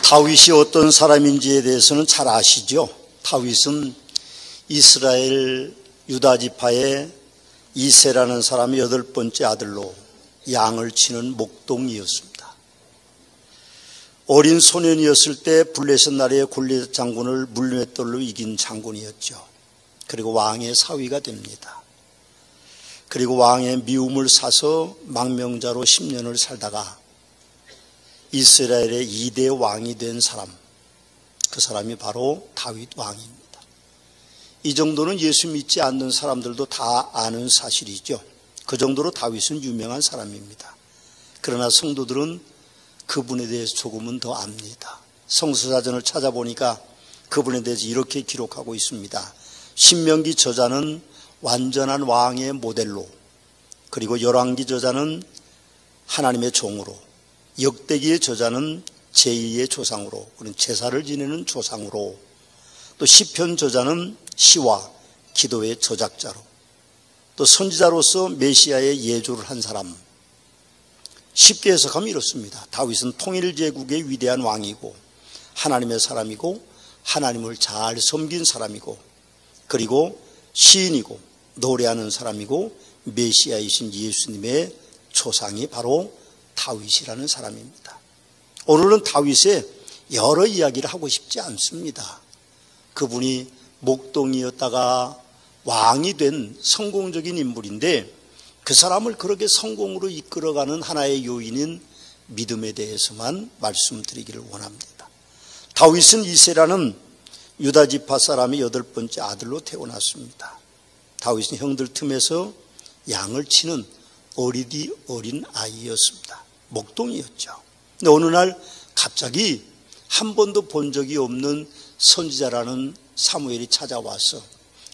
다윗이 어떤 사람인지에 대해서는 잘 아시죠? 다윗은 이스라엘 유다 지파의 이새라는 사람의 8번째 아들로 양을 치는 목동이었습니다. 어린 소년이었을 때 블레셋 나라의 골리앗 장군을 물맷돌로 이긴 장군이었죠. 그리고 왕의 사위가 됩니다. 그리고 왕의 미움을 사서 망명자로 10년을 살다가 이스라엘의 2대 왕이 된 사람, 그 사람이 바로 다윗 왕입니다. 이 정도는 예수 믿지 않는 사람들도 다 아는 사실이죠. 그 정도로 다윗은 유명한 사람입니다. 그러나 성도들은 그분에 대해서 조금은 더 압니다. 성서사전을 찾아보니까 그분에 대해서 이렇게 기록하고 있습니다. 신명기 저자는 완전한 왕의 모델로, 그리고 열왕기 저자는 하나님의 종으로, 역대기의 저자는 제2의 조상으로, 그런 제사를 지내는 조상으로, 또 시편 저자는 시와 기도의 저작자로, 또 선지자로서 메시아의 예조를 한 사람. 쉽게 해석하면 이렇습니다. 다윗은 통일제국의 위대한 왕이고 하나님의 사람이고 하나님을 잘 섬긴 사람이고, 그리고 시인이고 노래하는 사람이고 메시아이신 예수님의 조상이 바로 다윗이라는 사람입니다. 오늘은 다윗의 여러 이야기를 하고 싶지 않습니다. 그분이 목동이었다가 왕이 된 성공적인 인물인데, 그 사람을 그렇게 성공으로 이끌어가는 하나의 요인인 믿음에 대해서만 말씀드리기를 원합니다. 다윗은 이새라는 유다 지파 사람의 8번째 아들로 태어났습니다. 다윗은 형들 틈에서 양을 치는 어린 아이였습니다. 목동이었죠. 근데 어느 날 갑자기 한 번도 본 적이 없는 선지자라는 사무엘이 찾아와서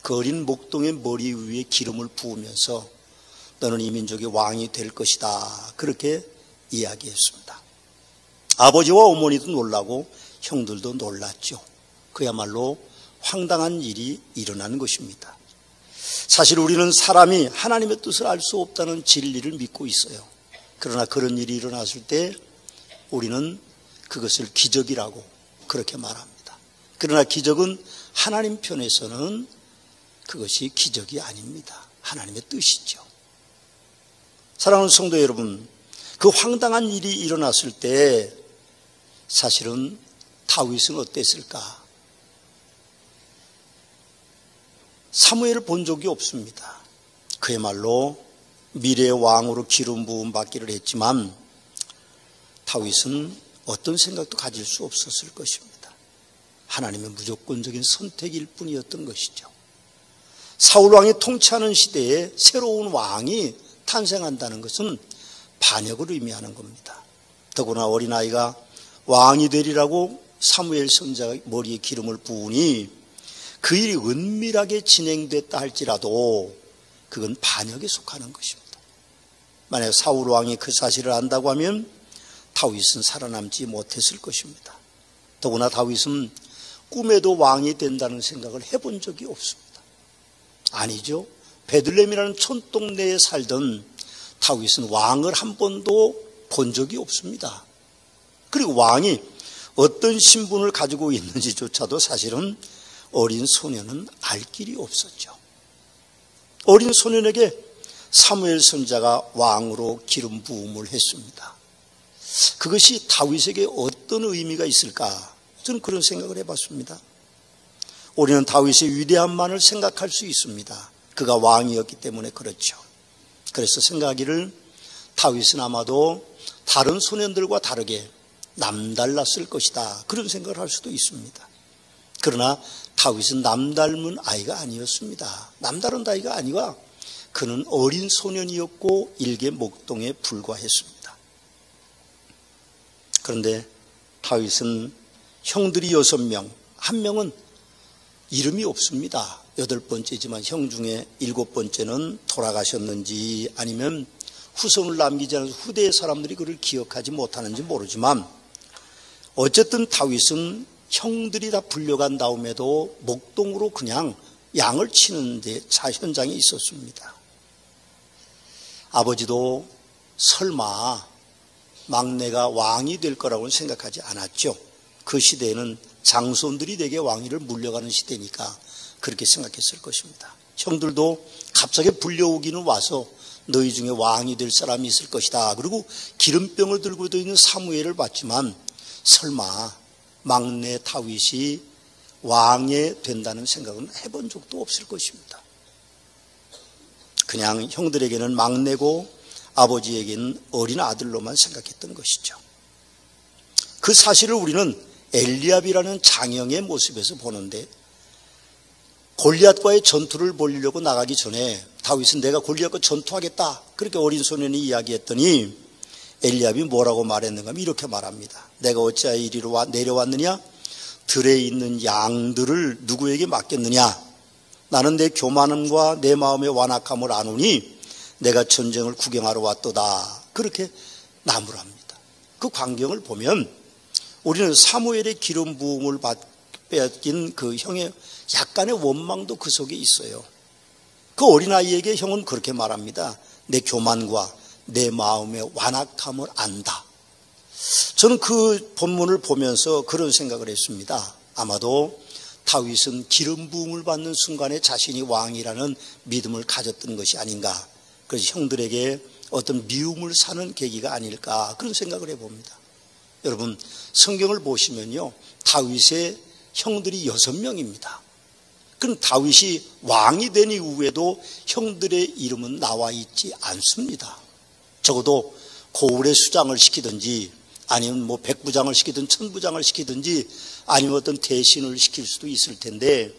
그 어린 목동의 머리 위에 기름을 부으면서 너는 이 민족의 왕이 될 것이다, 그렇게 이야기했습니다. 아버지와 어머니도 놀라고 형들도 놀랐죠. 그야말로 황당한 일이 일어난 것입니다. 사실 우리는 사람이 하나님의 뜻을 알 수 없다는 진리를 믿고 있어요. 그러나 그런 일이 일어났을 때 우리는 그것을 기적이라고 그렇게 말합니다. 그러나 기적은 하나님 편에서는 그것이 기적이 아닙니다. 하나님의 뜻이죠. 사랑하는 성도 여러분, 그 황당한 일이 일어났을 때 사실은 다윗은 어땠을까? 사무엘을 본 적이 없습니다. 그야말로 미래의 왕으로 기름 부음 받기를 했지만 다윗은 어떤 생각도 가질 수 없었을 것입니다. 하나님의 무조건적인 선택일 뿐이었던 것이죠. 사울왕이 통치하는 시대에 새로운 왕이 탄생한다는 것은 반역을 의미하는 겁니다. 더구나 어린아이가 왕이 되리라고 사무엘 선지자가 머리에 기름을 부으니 그 일이 은밀하게 진행됐다 할지라도 그건 반역에 속하는 것입니다. 만약 사울 왕이 그 사실을 안다고 하면 다윗은 살아남지 못했을 것입니다. 더구나 다윗은 꿈에도 왕이 된다는 생각을 해본 적이 없습니다. 아니죠. 베들레헴이라는 촌동네에 살던 다윗은 왕을 한 번도 본 적이 없습니다. 그리고 왕이 어떤 신분을 가지고 있는지조차도 사실은 어린 소년은 알 길이 없었죠. 어린 소년에게 사무엘 선지자가 왕으로 기름 부음을 했습니다. 그것이 다윗에게 어떤 의미가 있을까? 저는 그런 생각을 해봤습니다. 우리는 다윗의 위대함만을 생각할 수 있습니다. 그가 왕이었기 때문에 그렇죠. 그래서 생각하기를 다윗은 아마도 다른 소년들과 다르게 남달랐을 것이다, 그런 생각을 할 수도 있습니다. 그러나 다윗은 남닮은 아이가 아니었습니다. 남다른 아이가 아니라 그는 어린 소년이었고 일개 목동에 불과했습니다. 그런데 다윗은 형들이 6명, 한 명은 이름이 없습니다. 8번째지만 형 중에 7번째는 돌아가셨는지 아니면 후손을 남기지 않아서 후대의 사람들이 그를 기억하지 못하는지 모르지만 어쨌든 다윗은 형들이 다 불려간 다음에도 목동으로 그냥 양을 치는 데 현장에 있었습니다. 아버지도 설마 막내가 왕이 될 거라고는 생각하지 않았죠. 그 시대에는 장손들이 되게 왕위를 물려가는 시대니까 그렇게 생각했을 것입니다. 형들도 갑자기 불려오기는 와서 너희 중에 왕이 될 사람이 있을 것이다. 그리고 기름병을 들고 있는 사무엘을 봤지만 설마 막내 다윗이 왕이 된다는 생각은 해본 적도 없을 것입니다. 그냥 형들에게는 막내고 아버지에게는 어린 아들로만 생각했던 것이죠. 그 사실을 우리는 엘리압이라는 장형의 모습에서 보는데, 골리앗과의 전투를 벌이려고 나가기 전에 다윗은 내가 골리앗과 전투하겠다 그렇게 어린 소년이 이야기했더니 엘리압이 뭐라고 말했는가 하면 이렇게 말합니다. 내가 어찌하여 이리로 내려왔느냐? 들에 있는 양들을 누구에게 맡겼느냐? 나는 내 교만함과 내 마음의 완악함을 아노니 내가 전쟁을 구경하러 왔도다. 그렇게 나무랍니다. 그 광경을 보면 우리는 사무엘의 기름 부음을 빼앗긴 그 형의 약간의 원망도 그 속에 있어요. 그 어린아이에게 형은 그렇게 말합니다. 내 교만과 내 마음의 완악함을 안다. 저는 그 본문을 보면서 그런 생각을 했습니다. 아마도 다윗은 기름 부음을 받는 순간에 자신이 왕이라는 믿음을 가졌던 것이 아닌가. 그래서 형들에게 어떤 미움을 사는 계기가 아닐까 그런 생각을 해봅니다. 여러분, 성경을 보시면요, 다윗의 형들이 6명입니다. 그럼 다윗이 왕이 된 이후에도 형들의 이름은 나와 있지 않습니다. 적어도 고을의 수장을 시키든지 아니면 뭐 백부장을 시키든 천부장을 시키든지 아니면 어떤 대신을 시킬 수도 있을 텐데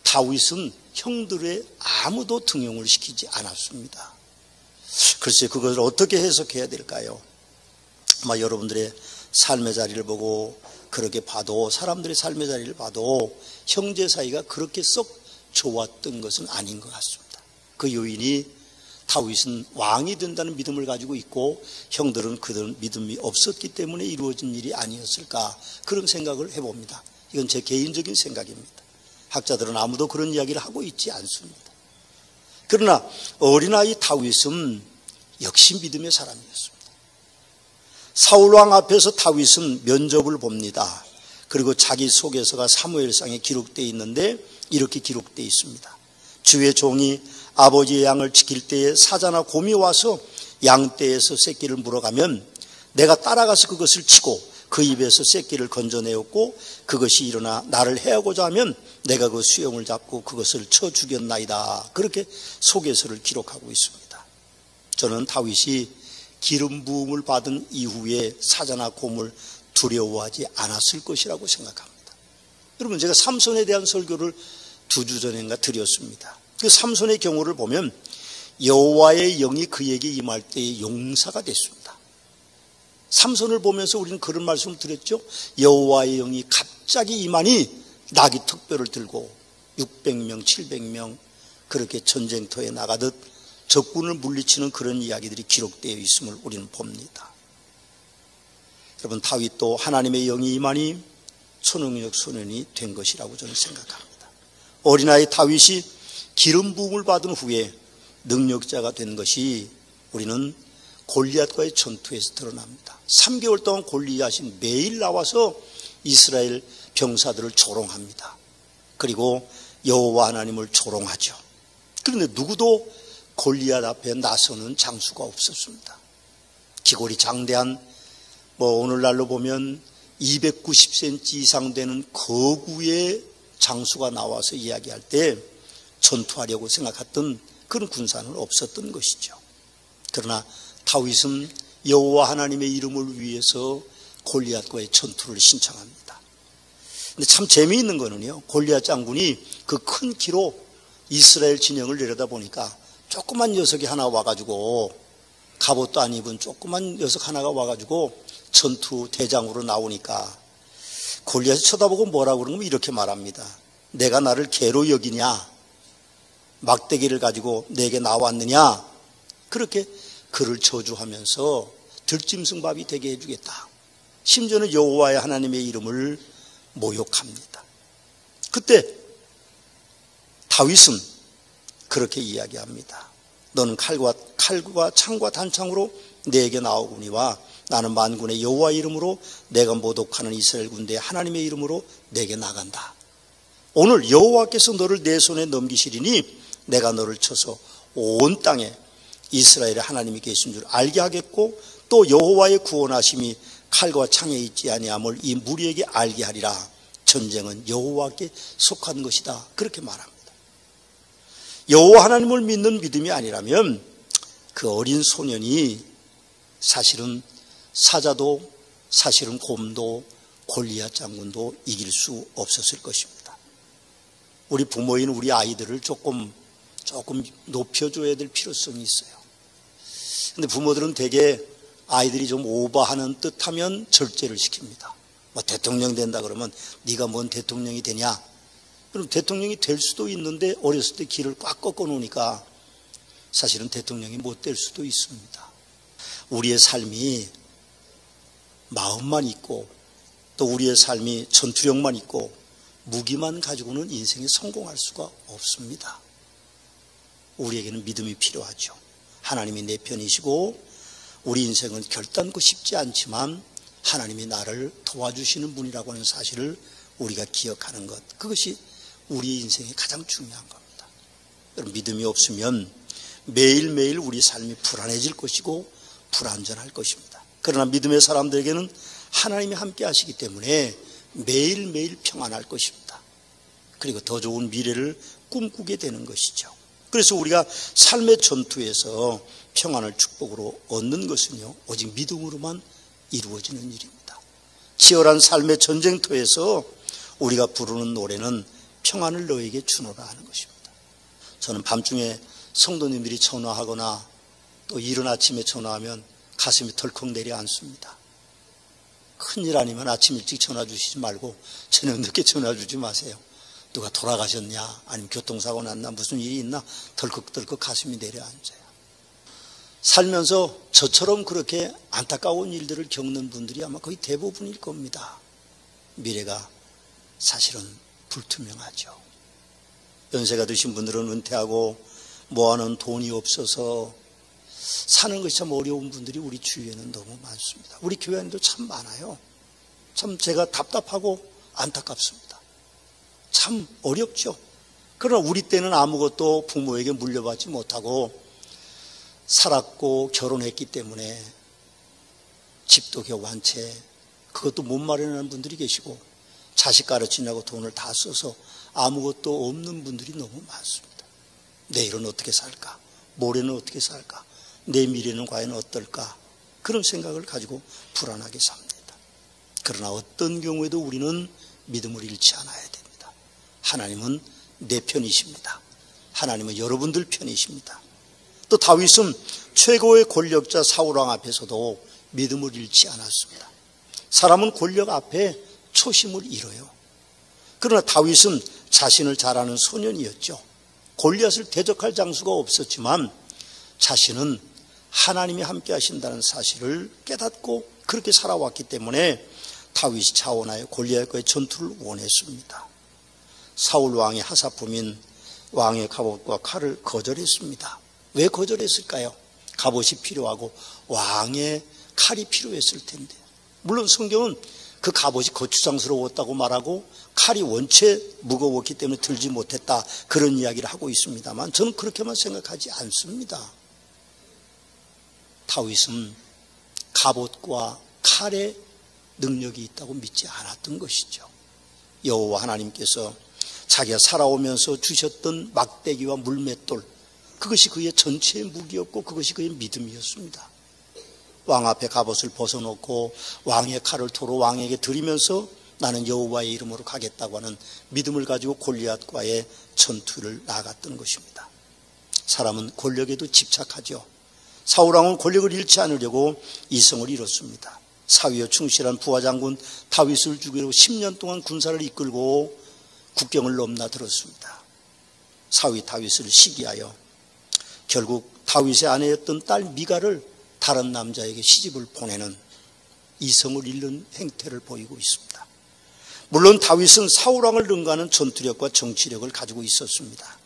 다윗은 형들의 아무도 등용을 시키지 않았습니다. 글쎄 그것을 어떻게 해석해야 될까요? 아마 여러분들의 삶의 자리를 보고 그렇게 봐도, 사람들의 삶의 자리를 봐도 형제 사이가 그렇게 썩 좋았던 것은 아닌 것 같습니다. 그 요인이 다윗은 왕이 된다는 믿음을 가지고 있고 형들은 그런 믿음이 없었기 때문에 이루어진 일이 아니었을까 그런 생각을 해봅니다. 이건 제 개인적인 생각입니다. 학자들은 아무도 그런 이야기를 하고 있지 않습니다. 그러나 어린아이 다윗은 역시 믿음의 사람이었습니다. 사울왕 앞에서 다윗은 면접을 봅니다. 그리고 자기 소개서가 사무엘상에 기록되어 있는데 이렇게 기록되어 있습니다. 주의 종이 아버지의 양을 지킬 때에 사자나 곰이 와서 양떼에서 새끼를 물어가면 내가 따라가서 그것을 치고 그 입에서 새끼를 건져내었고 그것이 일어나 나를 해하고자 하면 내가 그 수염을 잡고 그것을 쳐 죽였나이다. 그렇게 소개서를 기록하고 있습니다. 저는 다윗이 기름 부음을 받은 이후에 사자나 곰을 두려워하지 않았을 것이라고 생각합니다. 여러분, 제가 삼손에 대한 설교를 2주 전인가 드렸습니다. 그 삼손의 경우를 보면 여호와의 영이 그에게 임할 때에 용사가 됐습니다. 삼손을 보면서 우리는 그런 말씀을 드렸죠. 여호와의 영이 갑자기 임하니 낙이 특별을 들고 600명, 700명 그렇게 전쟁터에 나가듯 적군을 물리치는 그런 이야기들이 기록되어 있음을 우리는 봅니다. 여러분, 다윗도 하나님의 영이 임하니 초능력 소년이 된 것이라고 저는 생각합니다. 어린아이 다윗이 기름 부음을 받은 후에 능력자가 된 것이 우리는 골리앗과의 전투에서 드러납니다. 3개월 동안 골리앗이 매일 나와서 이스라엘 병사들을 조롱합니다. 그리고 여호와 하나님을 조롱하죠. 그런데 누구도 골리앗 앞에 나서는 장수가 없었습니다. 기골이 장대한 오늘날로 보면 290cm 이상 되는 거구의 장수가 나와서 이야기할 때 전투하려고 생각했던 그런 군사는 없었던 것이죠. 그러나 다윗은 여호와 하나님의 이름을 위해서 골리앗과의 전투를 신청합니다. 근데 참 재미있는 거는요, 골리앗 장군이 그 큰 키로 이스라엘 진영을 내려다보니까 조그만 녀석이 하나 와가지고, 갑옷도 안 입은 조그만 녀석 하나가 와가지고 전투 대장으로 나오니까 골리앗이 쳐다보고 뭐라고 그러면 이렇게 말합니다. 내가 나를 개로 여기냐? 막대기를 가지고 내게 나왔느냐? 그렇게 그를 저주하면서 들짐승밥이 되게 해주겠다. 심지어는 여호와의 하나님의 이름을 모욕합니다. 그때 다윗은 그렇게 이야기합니다. 너는 칼과 창과 단창으로 내게 나오거니와 나는 만군의 여호와 이름으로 내가 모독하는 이스라엘 군대의 하나님의 이름으로 내게 나간다. 오늘 여호와께서 너를 내 손에 넘기시리니 내가 너를 쳐서 온 땅에 이스라엘의 하나님이 계신 줄 알게 하겠고 또 여호와의 구원하심이 칼과 창에 있지 아니함을 이 무리에게 알게 하리라. 전쟁은 여호와께 속한 것이다. 그렇게 말합니다. 여호와 하나님을 믿는 믿음이 아니라면 그 어린 소년이 사실은 사자도 사실은 곰도 골리앗 장군도 이길 수 없었을 것입니다. 우리 부모인 우리 아이들을 조금 높여줘야 될 필요성이 있어요. 근데 부모들은 대개 아이들이 좀 오버하는 듯하면 절제를 시킵니다. 뭐 대통령 된다 그러면 네가 뭔 대통령이 되냐? 그럼 대통령이 될 수도 있는데 어렸을 때 길을 꽉 꺾어 놓으니까 사실은 대통령이 못 될 수도 있습니다. 우리의 삶이 마음만 있고 또 우리의 삶이 전투력만 있고 무기만 가지고는 인생에 성공할 수가 없습니다. 우리에게는 믿음이 필요하죠. 하나님이 내 편이시고 우리 인생은 결단코 쉽지 않지만 하나님이 나를 도와주시는 분이라고 하는 사실을 우리가 기억하는 것, 그것이 우리 인생의 가장 중요한 겁니다. 여러분, 믿음이 없으면 매일매일 우리 삶이 불안해질 것이고 불안전할 것입니다. 그러나 믿음의 사람들에게는 하나님이 함께 하시기 때문에 매일매일 평안할 것입니다. 그리고 더 좋은 미래를 꿈꾸게 되는 것이죠. 그래서 우리가 삶의 전투에서 평안을 축복으로 얻는 것은요, 오직 믿음으로만 이루어지는 일입니다. 치열한 삶의 전쟁터에서 우리가 부르는 노래는 평안을 너에게 주노라 하는 것입니다. 저는 밤중에 성도님들이 전화하거나 또 이른 아침에 전화하면 가슴이 덜컥 내려앉습니다. 큰일 아니면 아침 일찍 전화 주시지 말고 저녁 늦게 전화 주지 마세요. 누가 돌아가셨냐, 아니면 교통사고 났나, 무슨 일이 있나 덜컥덜컥 가슴이 내려앉아요. 살면서 저처럼 그렇게 안타까운 일들을 겪는 분들이 아마 거의 대부분일 겁니다. 미래가 사실은 불투명하죠. 연세가 드신 분들은 은퇴하고 모아놓은 돈이 없어서 사는 것이 참 어려운 분들이 우리 주위에는 너무 많습니다. 우리 교회 안에도 참 많아요. 참 제가 답답하고 안타깝습니다. 참 어렵죠. 그러나 우리 때는 아무것도 부모에게 물려받지 못하고 살았고 결혼했기 때문에 집도 겨우 한 채, 그것도 못 마련하는 분들이 계시고 자식 가르치냐고 돈을 다 써서 아무것도 없는 분들이 너무 많습니다. 내일은 어떻게 살까? 모레는 어떻게 살까? 내 미래는 과연 어떨까? 그런 생각을 가지고 불안하게 삽니다. 그러나 어떤 경우에도 우리는 믿음을 잃지 않아야 됩니다. 하나님은 내 편이십니다. 하나님은 여러분들 편이십니다. 또 다윗은 최고의 권력자 사울왕 앞에서도 믿음을 잃지 않았습니다. 사람은 권력 앞에 초심을 잃어요. 그러나 다윗은 자신을 잘 아는 소년이었죠. 골리앗을 대적할 장수가 없었지만 자신은 하나님이 함께 하신다는 사실을 깨닫고 그렇게 살아왔기 때문에 다윗이 자원하여 골리앗과의 전투를 원했습니다. 사울 왕의 하사품인 왕의 갑옷과 칼을 거절했습니다. 왜 거절했을까요? 갑옷이 필요하고 왕의 칼이 필요했을 텐데. 물론 성경은 그 갑옷이 거추장스러웠다고 말하고 칼이 원체 무거웠기 때문에 들지 못했다, 그런 이야기를 하고 있습니다만 저는 그렇게만 생각하지 않습니다. 다윗은 갑옷과 칼의 능력이 있다고 믿지 않았던 것이죠. 여호와 하나님께서 자기가 살아오면서 주셨던 막대기와 물맷돌, 그것이 그의 전체의 무기였고 그것이 그의 믿음이었습니다. 왕 앞에 갑옷을 벗어놓고 왕의 칼을 도로 왕에게 드리면서 나는 여호와의 이름으로 가겠다고 하는 믿음을 가지고 골리앗과의 전투를 나갔던 것입니다. 사람은 권력에도 집착하죠. 사울왕은 권력을 잃지 않으려고 이성을 잃었습니다. 사위와 충실한 부하장군 다윗을 죽이려고 10년 동안 군사를 이끌고 국경을 넘나들었습니다. 사위 다윗을 시기하여 결국 다윗의 아내였던 딸 미갈을 다른 남자에게 시집을 보내는 이성을 잃는 행태를 보이고 있습니다. 물론 다윗은 사울왕을 능가하는 전투력과 정치력을 가지고 있었습니다.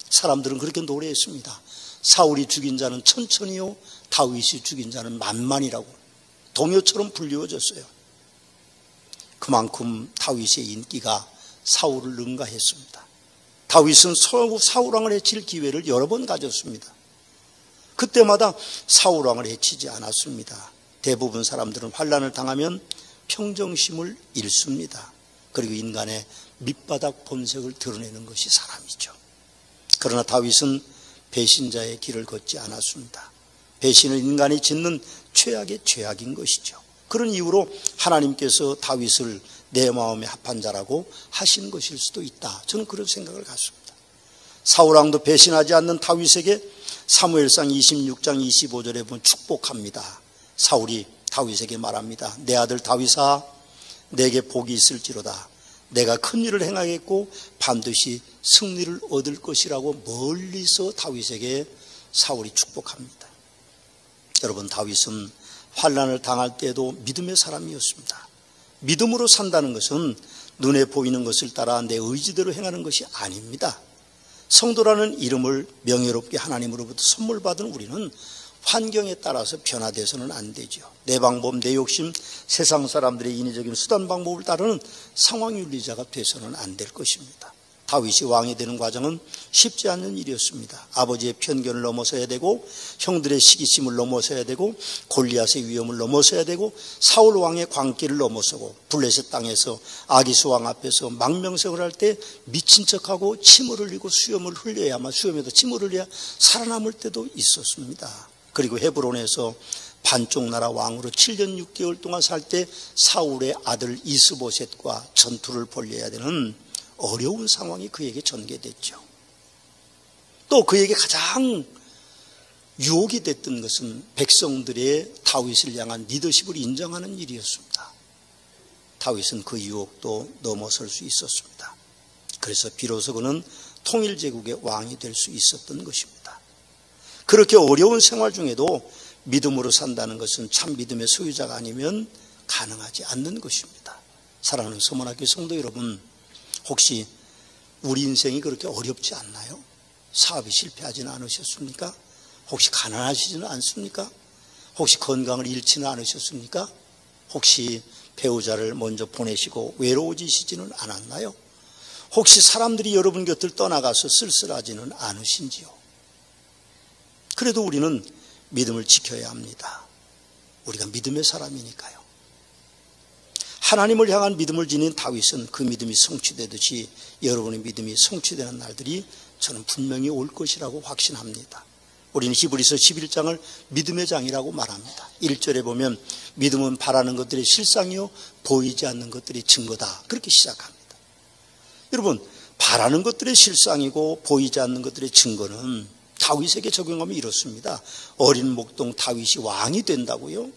사람들은 그렇게 노래했습니다. 사울이 죽인 자는 천천히요, 다윗이 죽인 자는 만만이라고. 동요처럼 불리워졌어요. 그만큼 다윗의 인기가 사울을 능가했습니다. 다윗은 사울왕을 해칠 기회를 여러 번 가졌습니다. 그때마다 사울왕을 해치지 않았습니다. 대부분 사람들은 환난을 당하면 평정심을 잃습니다. 그리고 인간의 밑바닥 본색을 드러내는 것이 사람이죠. 그러나 다윗은 배신자의 길을 걷지 않았습니다. 배신은 인간이 짓는 최악의 죄악인 것이죠. 그런 이유로 하나님께서 다윗을 내 마음에 합한 자라고 하신 것일 수도 있다. 저는 그런 생각을 갖습니다. 사울왕도 배신하지 않는 다윗에게 사무엘상 26장 25절에 보면 축복합니다. 사울이 다윗에게 말합니다. 내 아들 다윗아, 내게 복이 있을지로다. 내가 큰 일을 행하겠고 반드시 승리를 얻을 것이라고 멀리서 다윗에게 사울이 축복합니다. 여러분, 다윗은 환난을 당할 때에도 믿음의 사람이었습니다. 믿음으로 산다는 것은 눈에 보이는 것을 따라 내 의지대로 행하는 것이 아닙니다. 성도라는 이름을 명예롭게 하나님으로부터 선물 받은 우리는 환경에 따라서 변화돼서는 안 되죠. 내 방법, 내 욕심, 세상 사람들의 인위적인 수단 방법을 따르는 상황윤리자가 돼서는 안 될 것입니다. 다윗이 왕이 되는 과정은 쉽지 않은 일이었습니다. 아버지의 편견을 넘어서야 되고, 형들의 시기심을 넘어서야 되고, 골리앗의 위험을 넘어서야 되고, 사울 왕의 광기를 넘어서고, 블레셋 땅에서 아기스 왕 앞에서 망명성을 할 때 미친 척하고 침을 흘리고 수염을 흘려야만, 수염에도 침을 흘려야 살아남을 때도 있었습니다. 그리고 헤브론에서 반쪽 나라 왕으로 7년 6개월 동안 살 때 사울의 아들 이스보셋과 전투를 벌여야 되는 어려운 상황이 그에게 전개됐죠. 또 그에게 가장 유혹이 됐던 것은 백성들의 다윗을 향한 리더십을 인정하는 일이었습니다. 다윗은 그 유혹도 넘어설 수 있었습니다. 그래서 비로소 그는 통일제국의 왕이 될 수 있었던 것입니다. 그렇게 어려운 생활 중에도 믿음으로 산다는 것은 참 믿음의 소유자가 아니면 가능하지 않는 것입니다. 사랑하는 서문학교 성도 여러분, 혹시 우리 인생이 그렇게 어렵지 않나요? 사업이 실패하지는 않으셨습니까? 혹시 가난하시지는 않습니까? 혹시 건강을 잃지는 않으셨습니까? 혹시 배우자를 먼저 보내시고 외로워지시지는 않았나요? 혹시 사람들이 여러분 곁을 떠나가서 쓸쓸하지는 않으신지요? 그래도 우리는 믿음을 지켜야 합니다. 우리가 믿음의 사람이니까요. 하나님을 향한 믿음을 지닌 다윗은 그 믿음이 성취되듯이 여러분의 믿음이 성취되는 날들이 저는 분명히 올 것이라고 확신합니다. 우리는 히브리서 11장을 믿음의 장이라고 말합니다. 1절에 보면 믿음은 바라는 것들의 실상이요 보이지 않는 것들의 증거다, 그렇게 시작합니다. 여러분, 바라는 것들의 실상이고 보이지 않는 것들의 증거는 다윗에게 적용하면 이렇습니다. 어린 목동 다윗이 왕이 된다고요?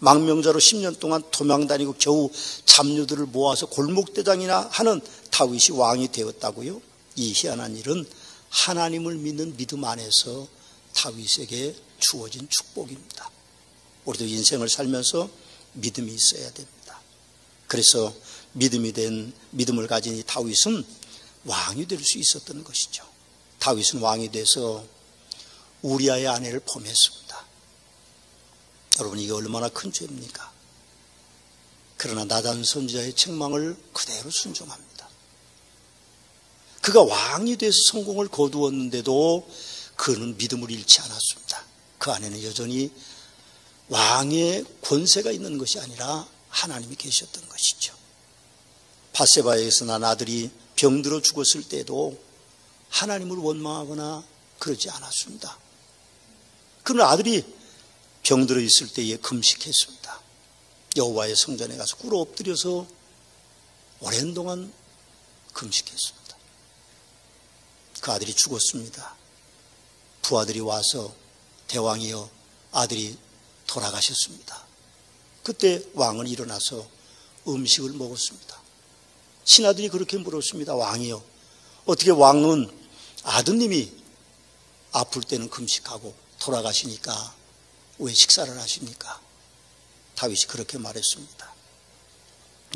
망명자로 10년 동안 도망다니고 겨우 잡류들을 모아서 골목대장이나 하는 다윗이 왕이 되었다고요? 이 희한한 일은 하나님을 믿는 믿음 안에서 다윗에게 주어진 축복입니다. 우리도 인생을 살면서 믿음이 있어야 됩니다. 그래서 믿음을 가진 이 다윗은 왕이 될 수 있었던 것이죠. 다윗은 왕이 돼서 우리아의 아내를 범했습니다. 여러분, 이게 얼마나 큰 죄입니까? 그러나 나단 선지자의 책망을 그대로 순종합니다. 그가 왕이 돼서 성공을 거두었는데도 그는 믿음을 잃지 않았습니다. 그 안에는 여전히 왕의 권세가 있는 것이 아니라 하나님이 계셨던 것이죠. 밧세바에게서 난 아들이 병들어 죽었을 때도 하나님을 원망하거나 그러지 않았습니다. 그러나 아들이 병들어 있을 때에 금식했습니다. 여호와의 성전에 가서 꿇어 엎드려서 오랜 동안 금식했습니다. 그 아들이 죽었습니다. 부하들이 와서 대왕이여, 아들이 돌아가셨습니다. 그때 왕은 일어나서 음식을 먹었습니다. 신하들이 그렇게 물었습니다. 왕이여, 어떻게 왕은 아드님이 아플 때는 금식하고 돌아가시니까 왜 식사를 하십니까? 다윗이 그렇게 말했습니다.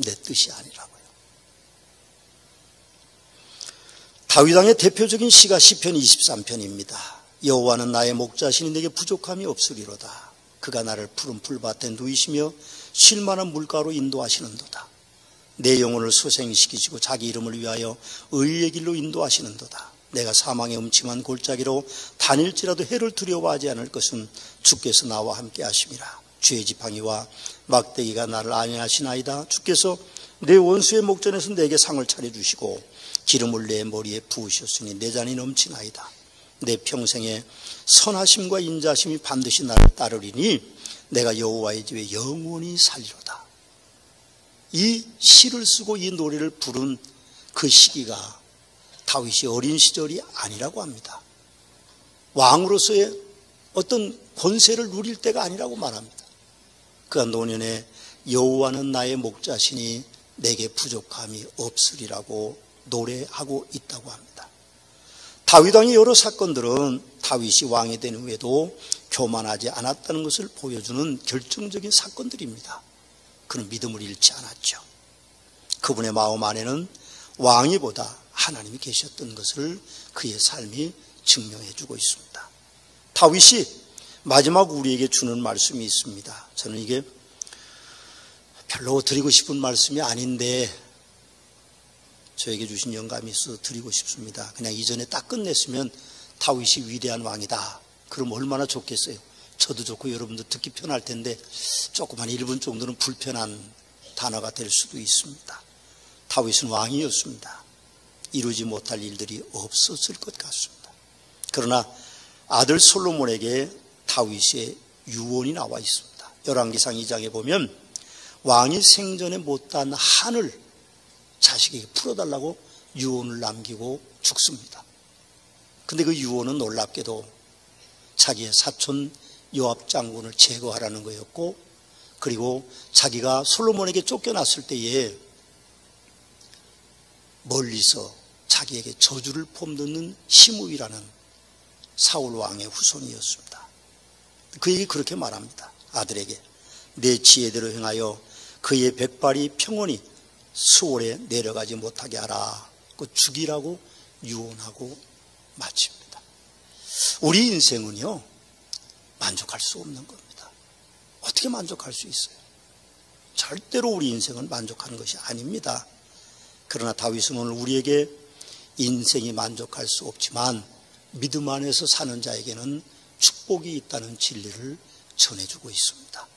내 뜻이 아니라고요. 다윗 왕의 대표적인 시가 시편 23편입니다. 여호와는 나의 목자시니 내게 부족함이 없으리로다. 그가 나를 푸른 풀밭에 누이시며 쉴만한 물가로 인도하시는도다. 내 영혼을 소생시키시고 자기 이름을 위하여 의의 길로 인도하시는도다. 내가 사망의 음침한 골짜기로 다닐지라도 해를 두려워하지 않을 것은 주께서 나와 함께 하심이라. 주의 지팡이와 막대기가 나를 안위하시나이다. 주께서 내 원수의 목전에서 내게 상을 차려주시고 기름을 내 머리에 부으셨으니 내 잔이 넘치나이다. 내 평생에 선하심과 인자심이 반드시 나를 따르리니 내가 여호와의 집에 영원히 살리로다. 이 시를 쓰고 이 노래를 부른 그 시기가 다윗이 어린 시절이 아니라고 합니다. 왕으로서의 어떤 권세를 누릴 때가 아니라고 말합니다. 그가 노년에 여호와는 나의 목자시니 내게 부족함이 없으리라고 노래하고 있다고 합니다. 다윗 왕의 여러 사건들은 다윗이 왕이 된 후에도 교만하지 않았다는 것을 보여주는 결정적인 사건들입니다. 그는 믿음을 잃지 않았죠. 그분의 마음 안에는 왕위보다 하나님이 계셨던 것을 그의 삶이 증명해 주고 있습니다. 다윗이 마지막 우리에게 주는 말씀이 있습니다. 저는 이게 별로 드리고 싶은 말씀이 아닌데 저에게 주신 영감이 있어서 드리고 싶습니다. 그냥 이전에 딱 끝냈으면 다윗이 위대한 왕이다. 그럼 얼마나 좋겠어요. 저도 좋고 여러분도 듣기 편할 텐데 조그만 1분 정도는 불편한 단어가 될 수도 있습니다. 다윗은 왕이었습니다. 이루지 못할 일들이 없었을 것 같습니다. 그러나 아들 솔로몬에게 다윗의 유언이 나와 있습니다. 열왕기상 2장에 보면 왕이 생전에 못한 한을 자식에게 풀어달라고 유언을 남기고 죽습니다. 근데 그 유언은 놀랍게도 자기의 사촌 요압 장군을 제거하라는 거였고, 그리고 자기가 솔로몬에게 쫓겨났을 때에 멀리서 자기에게 저주를 폼듣는 시므이라는 사울 왕의 후손이었습니다. 그에게 그렇게 말합니다. 아들에게 내 지혜대로 행하여 그의 백발이 평온히 수월에 내려가지 못하게 하라. 그 죽이라고 유언하고 마칩니다. 우리 인생은요, 만족할 수 없는 겁니다. 어떻게 만족할 수 있어요? 절대로 우리 인생은 만족하는 것이 아닙니다. 그러나 다윗은 오늘 우리에게 인생이 만족할 수 없지만 믿음 안에서 사는 자에게는 축복이 있다는 진리를 전해주고 있습니다.